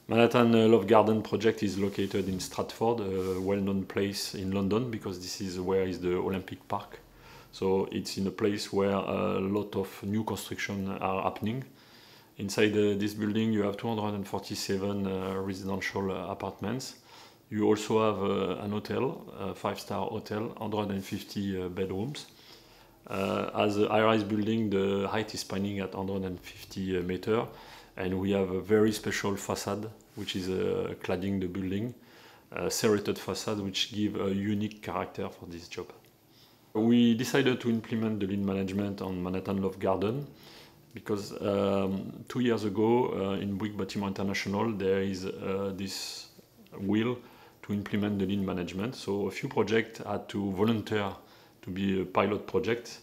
Manhattan Loft Garden project is located in Stratford, a well-known place in London, because this is where is the Olympic Park. So it's in a place where a lot of new construction are happening. Inside this building you have 247 residential apartments. You also have an hotel, a 5-star hotel, 150 bedrooms. As a high-rise building, the height is spanning at 150 meters, and we have a very special facade which is cladding the building, a serrated facade which gives a unique character for this job. We decided to implement the lean management on Manhattan Loft Garden because 2 years ago in Bouygues Bâtiment International there is this will to implement the lean management. So a few projects had to volunteer to be a pilot project,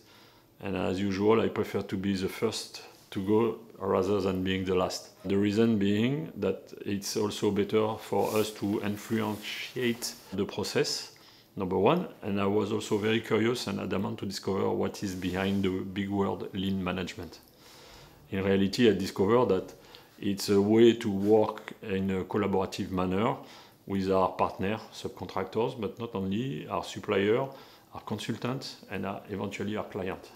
and as usual I prefer to be the first to go rather than being the last. The reason being that it's also better for us to influence the process, number one, and I was also very curious and adamant to discover what is behind the big word lean management. In reality I discovered that it's a way to work in a collaborative manner with our partner, subcontractors, but not only, our supplier, our consultants, and eventually our client.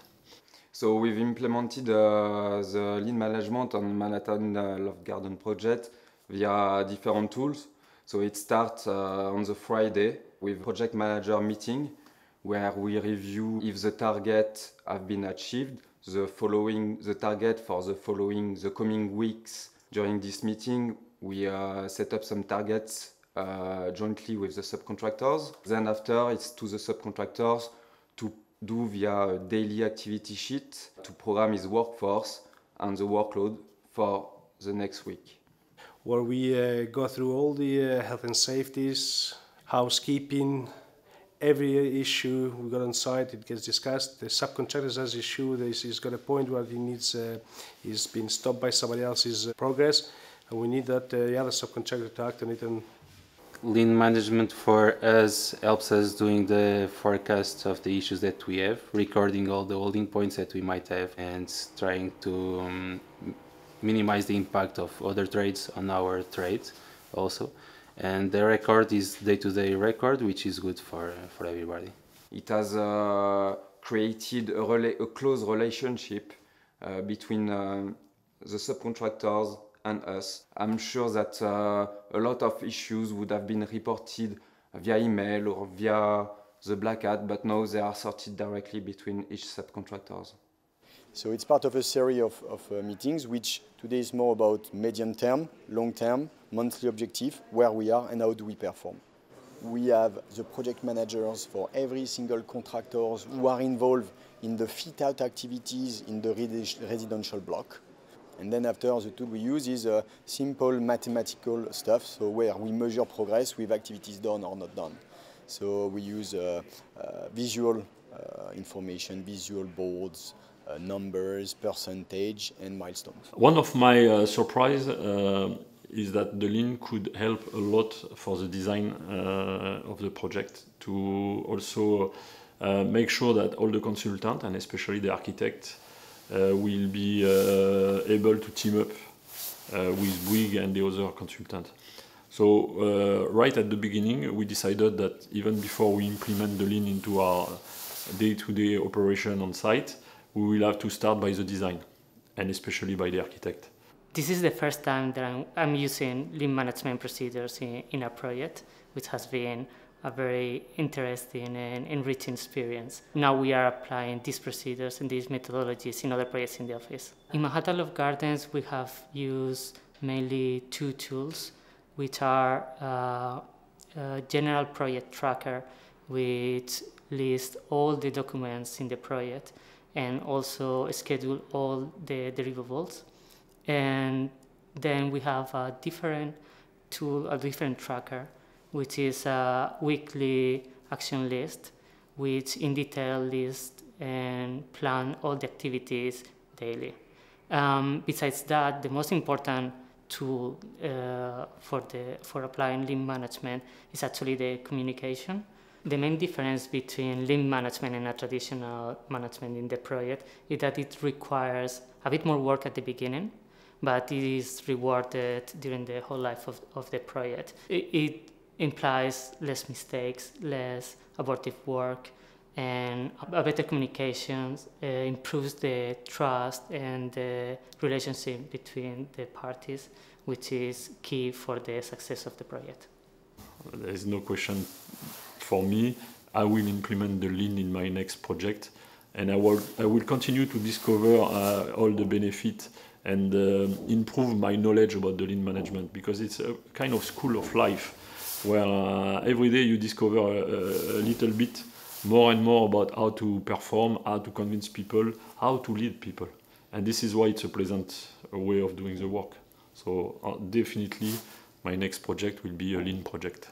So we've implemented the lean management on Manhattan Loft Garden project via different tools. So it starts on the Friday with project manager meeting, where we review if the target have been achieved, the target for the coming weeks. During this meeting, we set up some targets jointly with the subcontractors. Then after, it's to the subcontractors to do via a daily activity sheet to program his workforce and the workload for the next week. Where we go through all the health and safeties, housekeeping, every issue we got on site, it gets discussed. The subcontractors has issue, he's got a point where he needs, he's been stopped by somebody else's progress, and we need that the other subcontractor to act on it. And lean management for us helps us doing the forecast of the issues that we have, recording all the holding points that we might have, and trying to minimize the impact of other trades on our trades also. And the record is day-to-day record, which is good for everybody. It has created a close relationship between the subcontractors and us. I'm sure that a lot of issues would have been reported via email or via the Black Hat, but now they are sorted directly between each subcontractors. So it's part of a series of meetings, which today is more about medium term, long term, monthly objective, where we are and how do we perform. We have the project managers for every single contractors who are involved in the fit-out activities in the residential block. And then after, the tool we use is simple mathematical stuff, so where we measure progress with activities done or not done. So we use visual information, visual boards, numbers, percentage, and milestones. One of my surprise is that the lean could help a lot for the design of the project, to also make sure that all the consultants, and especially the architect, will be able to team up with Bouygues and the other consultants. So right at the beginning we decided that even before we implement the lean into our day-to-day operation on site, we will have to start by the design, and especially by the architect. This is the first time that I'm using lean management procedures in a project, which has been a very interesting and enriching experience. Now we are applying these procedures and these methodologies in other projects in the office. In Manhattan Loft Gardens, we have used mainly two tools, which are a general project tracker, which lists all the documents in the project and also schedule all the deliverables. And then we have a different tool, a different tracker, which is a weekly action list, which in detail lists and plan all the activities daily. Besides that, the most important tool for applying lean management is actually the communication. The main difference between lean management and a traditional management in the project is that it requires a bit more work at the beginning, but it is rewarded during the whole life of the project. It implies less mistakes, less abortive work, and a better communication improves the trust and the relationship between the parties, which is key for the success of the project. There is no question for me. I will implement the Lean in my next project, and I will continue to discover all the benefits and improve my knowledge about the Lean management, because it's a kind of school of life where every day you discover a little bit more and more about how to perform, how to convince people, how to lead people. And this is why it's a pleasant way of doing the work. So definitely my next project will be a Lean project.